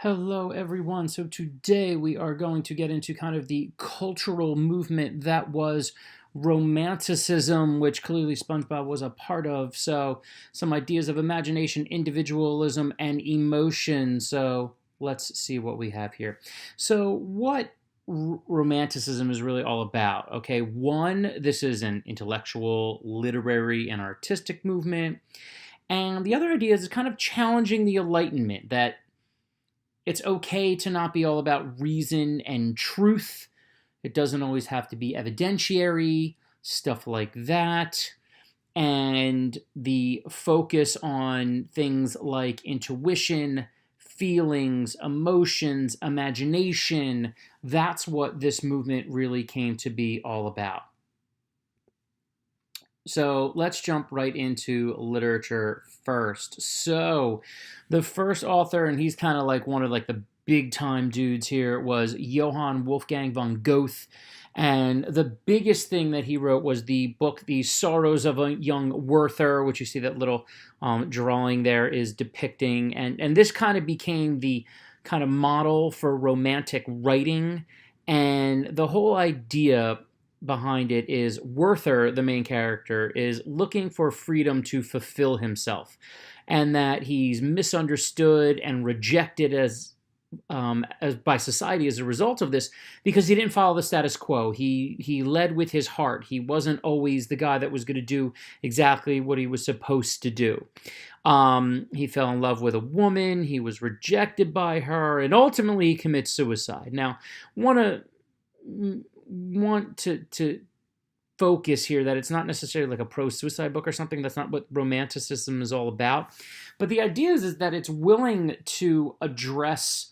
Hello, everyone. So today we are going to get into kind of the cultural movement that was Romanticism, which clearly SpongeBob was a part of. So some ideas of imagination, individualism, and emotion. So let's see what we have here. So what Romanticism is really all about? Okay, one, this is an intellectual, literary, and artistic movement. And the other idea is kind of challenging the Enlightenment, that it's okay to not be all about reason and truth. It doesn't always have to be evidentiary, stuff like that. And the focus on things like intuition, feelings, emotions, imagination, that's what this movement really came to be all about. So let's jump right into literature first. So the first author, and he's kind of like one of like the big time dudes here, was Johann Wolfgang von Goethe. And the biggest thing that he wrote was the book The Sorrows of a Young Werther, which you see that little drawing there is depicting. And this kind of became the kind of model for romantic writing. And the whole idea behind it is Werther, the main character, is looking for freedom to fulfill himself, and that he's misunderstood and rejected as by society as a result of this, because he didn't follow the status quo. He led with his heart. He wasn't always the guy that was going to do exactly what he was supposed to do. He fell in love with a woman. He was rejected by her, and ultimately he commits suicide. Now, want to focus here that it's not necessarily like a pro-suicide book or something. That's not what Romanticism is all about. But the idea is that it's willing to address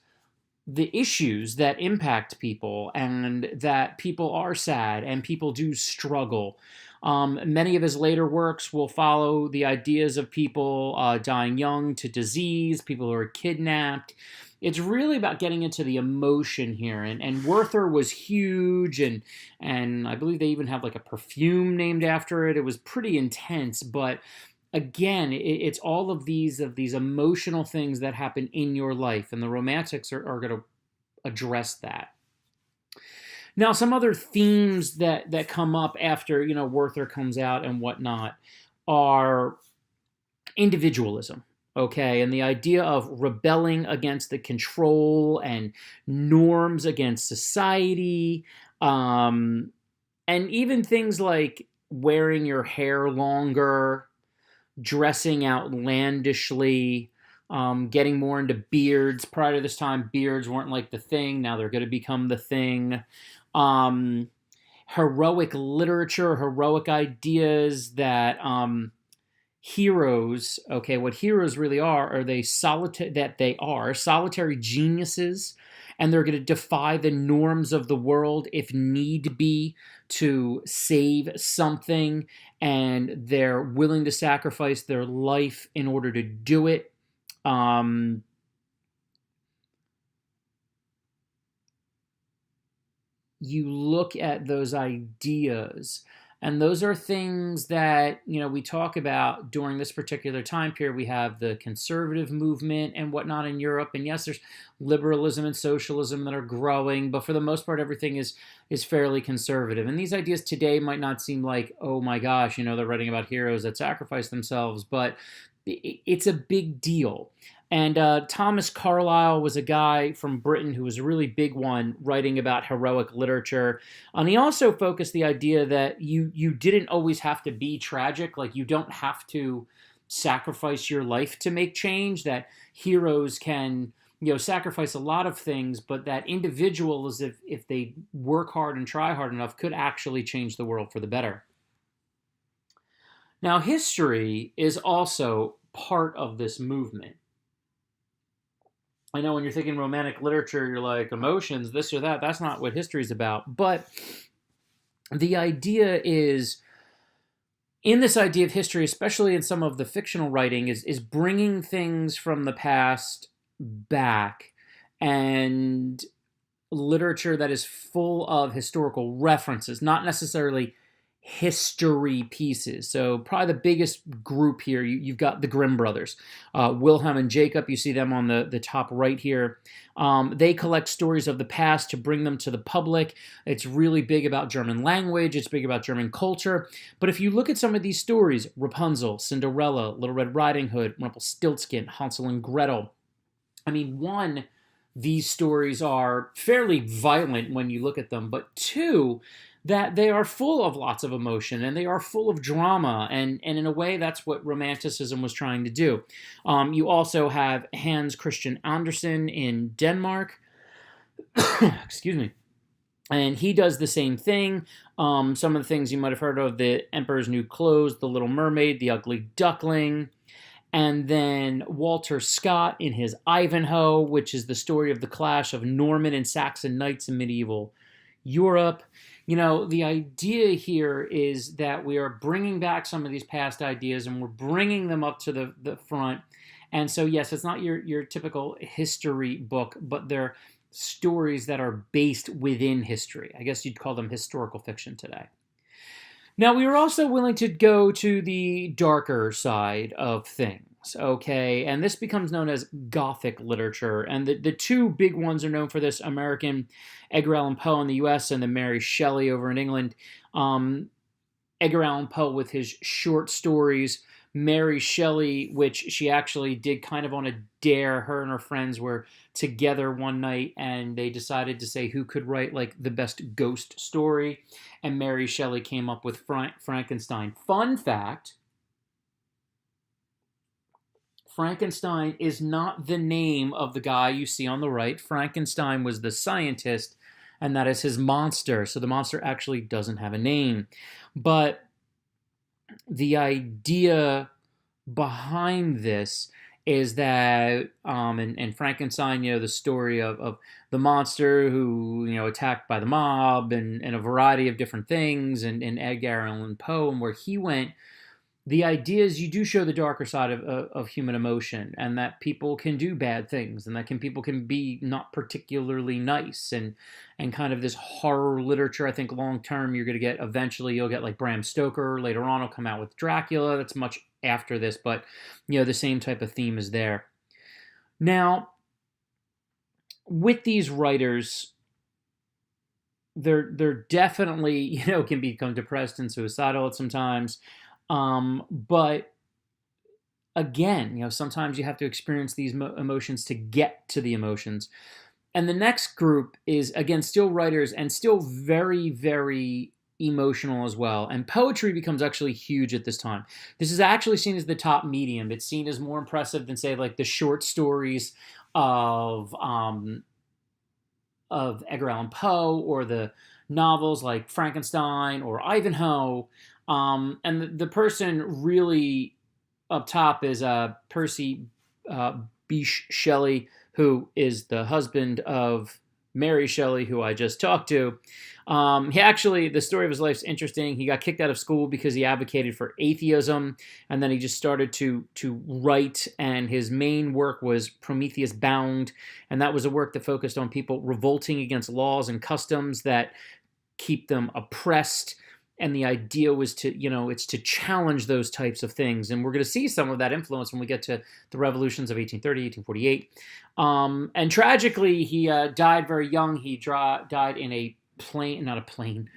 the issues that impact people, and that people are sad and people do struggle. Many of his later works will follow the ideas of people dying young to disease, people who are kidnapped. It's really about getting into the emotion here. And Werther was huge, and I believe they even have like a perfume named after it. It was pretty intense, but again, it's all of these emotional things that happen in your life, and the Romantics are going to address that. Now, some other themes that come up after Werther comes out and whatnot are individualism. Okay, and the idea of rebelling against the control and norms against society, and even things like wearing your hair longer, dressing outlandishly, getting more into beards. Prior to this time, beards weren't like the thing. Now they're going to become the thing. Heroic literature, heroic ideas that heroes, okay, what heroes really are they solitary geniuses, and they're going to defy the norms of the world if need be to save something, and they're willing to sacrifice their life in order to do it. You look at those ideas, and those are things that, we talk about during this particular time period. We have the conservative movement and whatnot in Europe. And yes, there's liberalism and socialism that are growing, but for the most part, everything is fairly conservative. And these ideas today might not seem like, oh my gosh, they're writing about heroes that sacrifice themselves, but it's a big deal. And Thomas Carlyle was a guy from Britain who was a really big one writing about heroic literature. And he also focused the idea that you didn't always have to be tragic. Like, you don't have to sacrifice your life to make change, that heroes can sacrifice a lot of things, but that individuals, if they work hard and try hard enough, could actually change the world for the better. Now, history is also part of this movement. I know when you're thinking romantic literature, you're like, emotions, this or that. That's not what history is about. But the idea is, in this idea of history, especially in some of the fictional writing, is bringing things from the past back, and literature that is full of historical references, not necessarily history pieces. So probably the biggest group here, you've got the Grimm Brothers. Wilhelm and Jacob, you see them on the top right here. They collect stories of the past to bring them to the public. It's really big about German language. It's big about German culture. But if you look at some of these stories, Rapunzel, Cinderella, Little Red Riding Hood, Rumpelstiltskin, Hansel and Gretel, I mean, one, these stories are fairly violent when you look at them, but two, that they are full of lots of emotion and they are full of drama, and in a way that's what Romanticism was trying to do. You also have Hans Christian Andersen in Denmark. Excuse me. And he does the same thing. Some of the things you might have heard of: The Emperor's New Clothes, The Little Mermaid, The Ugly Duckling. And then Walter Scott in his Ivanhoe, which is the story of the clash of Norman and Saxon knights in medieval Europe. You know, the idea here is that we are bringing back some of these past ideas and we're bringing them up to the front. And so, yes, it's not your typical history book, but they're stories that are based within history. I guess you'd call them historical fiction today. Now, we were also willing to go to the darker side of things, okay? And this becomes known as Gothic literature. And the two big ones are known for this: American Edgar Allan Poe in the U.S. and then Mary Shelley over in England. Edgar Allan Poe with his short stories, Mary Shelley, which she actually did kind of on a dare. Her and her friends were together one night and they decided to say who could write like the best ghost story. And Mary Shelley came up with Frankenstein. Fun fact: Frankenstein is not the name of the guy you see on the right. Frankenstein was the scientist, and that is his monster. So the monster actually doesn't have a name. But the idea behind this is that, and Frankenstein, the story of the monster who, attacked by the mob and a variety of different things, and Edgar Allan Poe and where he went. The idea is you do show the darker side of human emotion, and that people can do bad things, and that people can be not particularly nice, and kind of this horror literature. I think long term you're going to get, eventually you'll get like Bram Stoker. Later on will come out with Dracula. That's much after this, but the same type of theme is there. Now, with these writers, they're definitely, can become depressed and suicidal at sometimes. But again, sometimes you have to experience these emotions to get to the emotions. And the next group is, again, still writers and still very, very emotional as well. And poetry becomes actually huge at this time. This is actually seen as the top medium. It's seen as more impressive than, say, like the short stories of Edgar Allan Poe, or the novels like Frankenstein or Ivanhoe. And the person really up top is Percy Bysshe Shelley, who is the husband of Mary Shelley, who I just talked to. He actually, the story of his life is interesting. He got kicked out of school because he advocated for atheism, and then he just started to write, and his main work was Prometheus Bound, and that was a work that focused on people revolting against laws and customs that keep them oppressed. And the idea was to, it's to challenge those types of things. And we're going to see some of that influence when we get to the revolutions of 1830, 1848. And tragically, he died very young. He died in a plane, not a plane.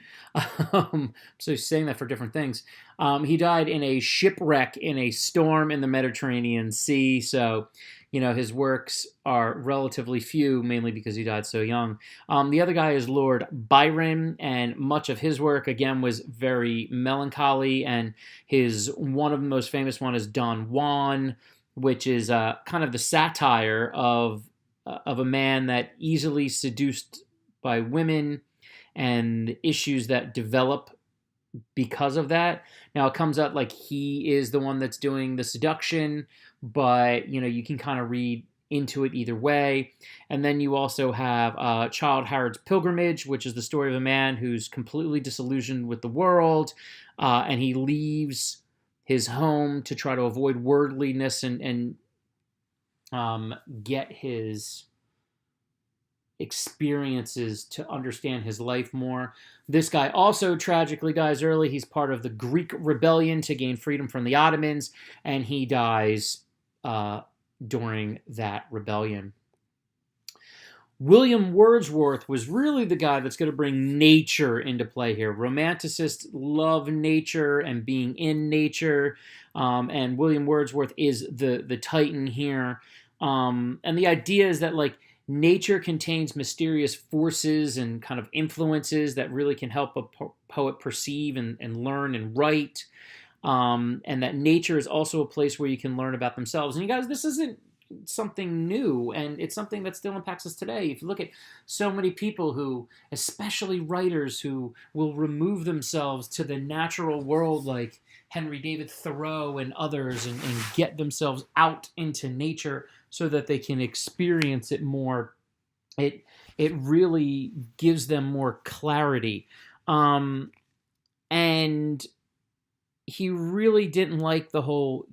So he's saying that for different things. He died in a shipwreck in a storm in the Mediterranean Sea. So, his works are relatively few, mainly because he died so young. The other guy is Lord Byron, and much of his work, again, was very melancholy, and one of the most famous one is Don Juan, which is kind of the satire of a man that easily seduced by women and issues that develop because of that. Now, it comes out like he is the one that's doing the seduction, but, you can kind of read into it either way. And then you also have Childe Harold's Pilgrimage, which is the story of a man who's completely disillusioned with the world, and he leaves his home to try to avoid worldliness and get his experiences to understand his life more. This guy also tragically dies early. He's part of the Greek rebellion to gain freedom from the Ottomans, and he dies during that rebellion. William Wordsworth was really the guy that's going to bring nature into play here. Romanticists love nature and being in nature, and William Wordsworth is the titan here. And the idea is that like nature contains mysterious forces and kind of influences that really can help a poet perceive and learn and write. And that nature is also a place where you can learn about themselves. And you guys, this isn't something new, and it's something that still impacts us today. If you look at so many people who, especially writers, who will remove themselves to the natural world, like Henry David Thoreau and others, and get themselves out into nature so that they can experience it more, it really gives them more clarity. And he really didn't like the whole,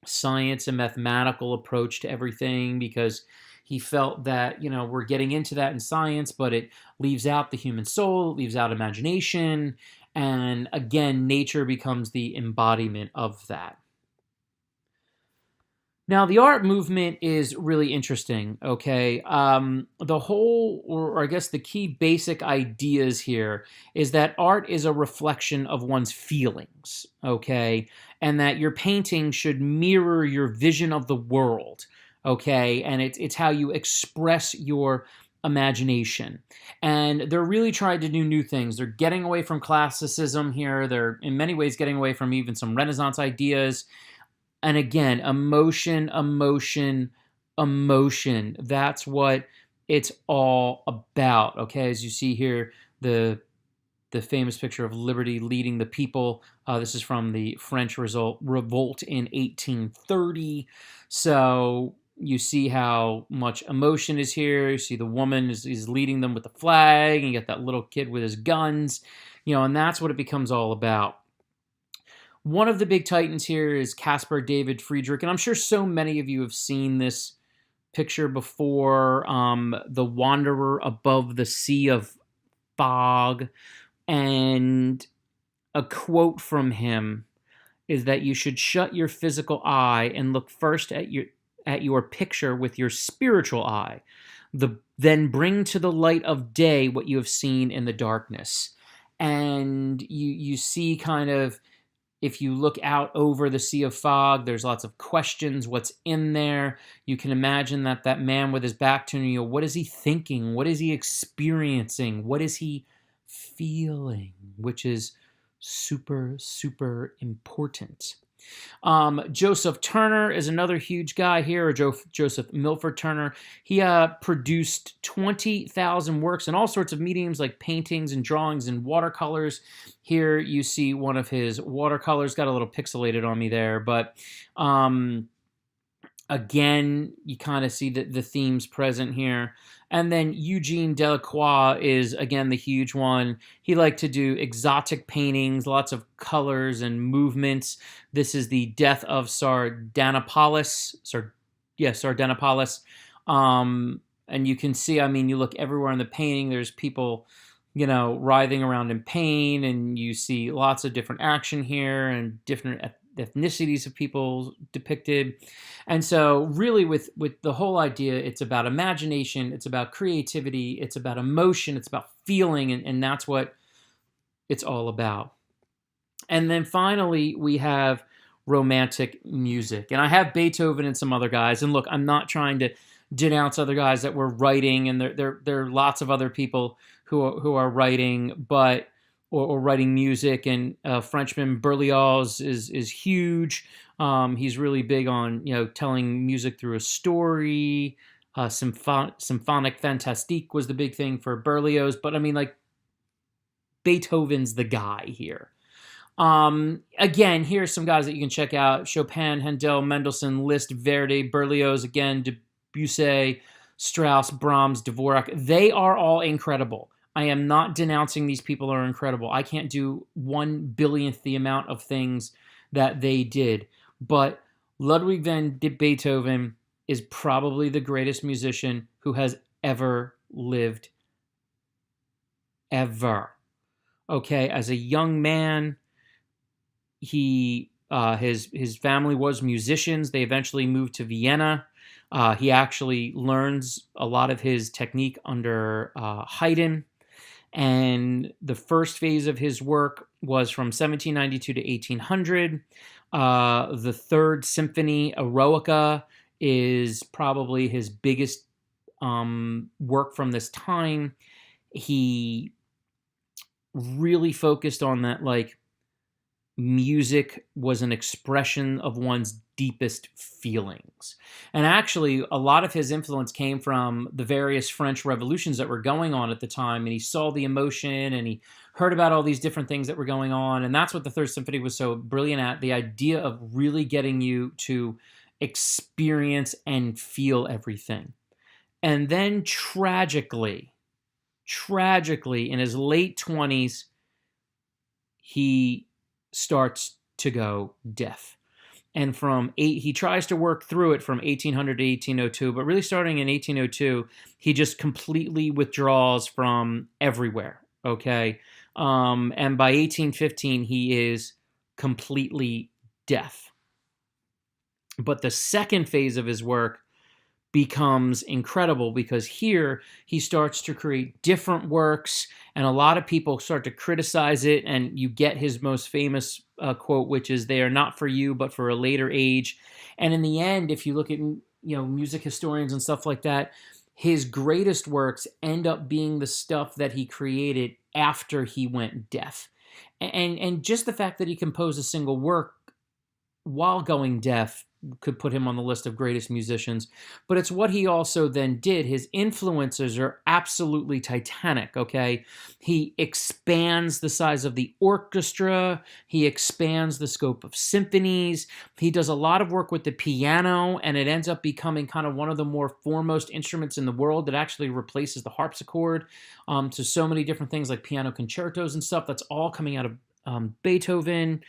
science and mathematical approach to everything, because he felt that, we're getting into that in science, but it leaves out the human soul, it leaves out imagination, and again, nature becomes the embodiment of that. Now, the art movement is really interesting, okay? The whole, or I guess the key basic ideas here is that art is a reflection of one's feelings, okay? And that your painting should mirror your vision of the world, okay? And it's how you express your imagination. And they're really trying to do new things. They're getting away from classicism here. They're, in many ways, getting away from even some Renaissance ideas. And again, emotion, emotion, emotion. That's what it's all about, okay? As you see here, the famous picture of liberty leading the people. This is from the French revolt in 1830. So you see how much emotion is here. You see the woman is leading them with the flag, and you got that little kid with his guns, and that's what it becomes all about. One of the big titans here is Caspar David Friedrich, and I'm sure so many of you have seen this picture before, The Wanderer Above the Sea of Fog. And a quote from him is that you should shut your physical eye and look first at your picture with your spiritual eye. Then bring to the light of day what you have seen in the darkness. And you see kind of, if you look out over the sea of fog, there's lots of questions. What's in there? You can imagine that man with his back to you, what is he thinking? What is he experiencing? What is he feeling? Which is super, super important. Joseph Turner is another huge guy here, or Joseph Milford Turner. He produced 20,000 works in all sorts of mediums like paintings and drawings and watercolors. Here you see one of his watercolors, got a little pixelated on me there, but again, you kind of see the themes present here. And then Eugene Delacroix is, again, the huge one. He liked to do exotic paintings, lots of colors and movements. This is the Death of Sardanapalus. Sardanapalus. And you can see, you look everywhere in the painting, there's people, writhing around in pain, and you see lots of different action here and different ethnicities of people depicted. And so really with the whole idea, it's about imagination, it's about creativity, it's about emotion, it's about feeling, and that's what it's all about. And then finally, we have romantic music. And I have Beethoven and some other guys. And look, I'm not trying to denounce other guys that were writing, and there are lots of other people who are writing, but or writing music, and Frenchman Berlioz is huge. He's really big on telling music through a story. Symphonic Fantastique was the big thing for Berlioz, but Beethoven's the guy here. Again, here's some guys that you can check out: Chopin, Handel, Mendelssohn, Liszt, Verdi, Berlioz, again, Debussy, Strauss, Brahms, Dvorak. They are all incredible. I am not denouncing these people are incredible. I can't do 1/billionth the amount of things that they did. But Ludwig van Beethoven is probably the greatest musician who has ever lived, ever. Okay, as a young man, his family was musicians. They eventually moved to Vienna. He actually learns a lot of his technique under Haydn. And the first phase of his work was from 1792 to 1800. The Third Symphony, Eroica, is probably his biggest work from this time. He really focused on that, like, music was an expression of one's deepest feelings. And actually, a lot of his influence came from the various French revolutions that were going on at the time. And he saw the emotion and he heard about all these different things that were going on. And that's what the Third Symphony was so brilliant at, the idea of really getting you to experience and feel everything. And then tragically, in his late 20s, he starts to go deaf. And he tries to work through it from 1800 to 1802, but really starting in 1802, he just completely withdraws from everywhere, okay? And by 1815, he is completely deaf. But the second phase of his work becomes incredible, because here he starts to create different works, and a lot of people start to criticize it, and you get his most famous quote, which is, "They are not for you, but for a later age." And in the end, if you look at music historians and stuff like that, his greatest works end up being the stuff that he created after he went deaf. And just the fact that he composed a single work while going deaf could put him on the list of greatest musicians. But it's what he also then did. His influences are absolutely titanic, okay? He expands the size of the orchestra. He expands the scope of symphonies. He does a lot of work with the piano, and it ends up becoming kind of one of the more foremost instruments in the world that actually replaces the harpsichord. To so many different things like piano concertos and stuff. That's all coming out of Beethoven.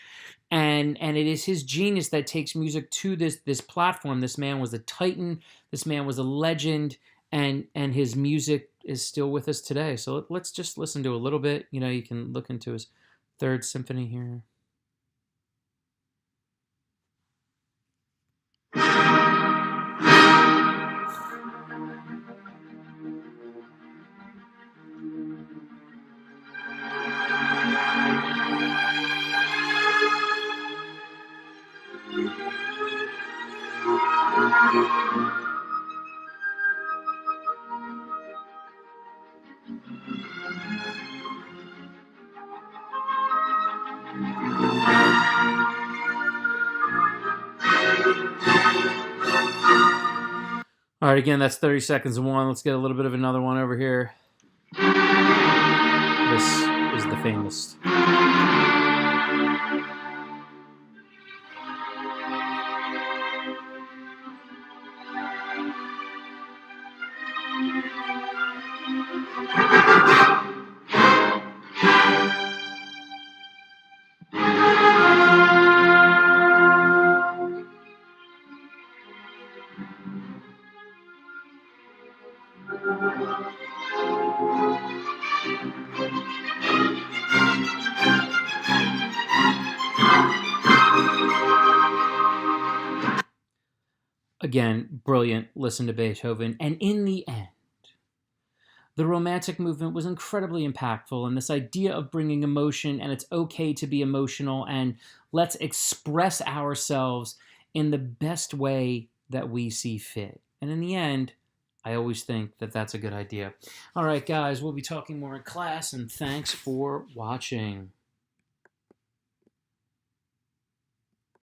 And it is his genius that takes music to this platform. This man was a titan. This man was a legend, and his music is still with us today. So let's just listen to a little bit. You can look into his Third Symphony here. All right, again, that's 30 seconds of one. Let's get a little bit of another one over here. This is the famous. Again, brilliant. Listen to Beethoven. And in the end, the Romantic movement was incredibly impactful, and this idea of bringing emotion, and it's okay to be emotional, and let's express ourselves in the best way that we see fit. And in the end, I always think that that's a good idea. All right, guys, we'll be talking more in class, and thanks for watching.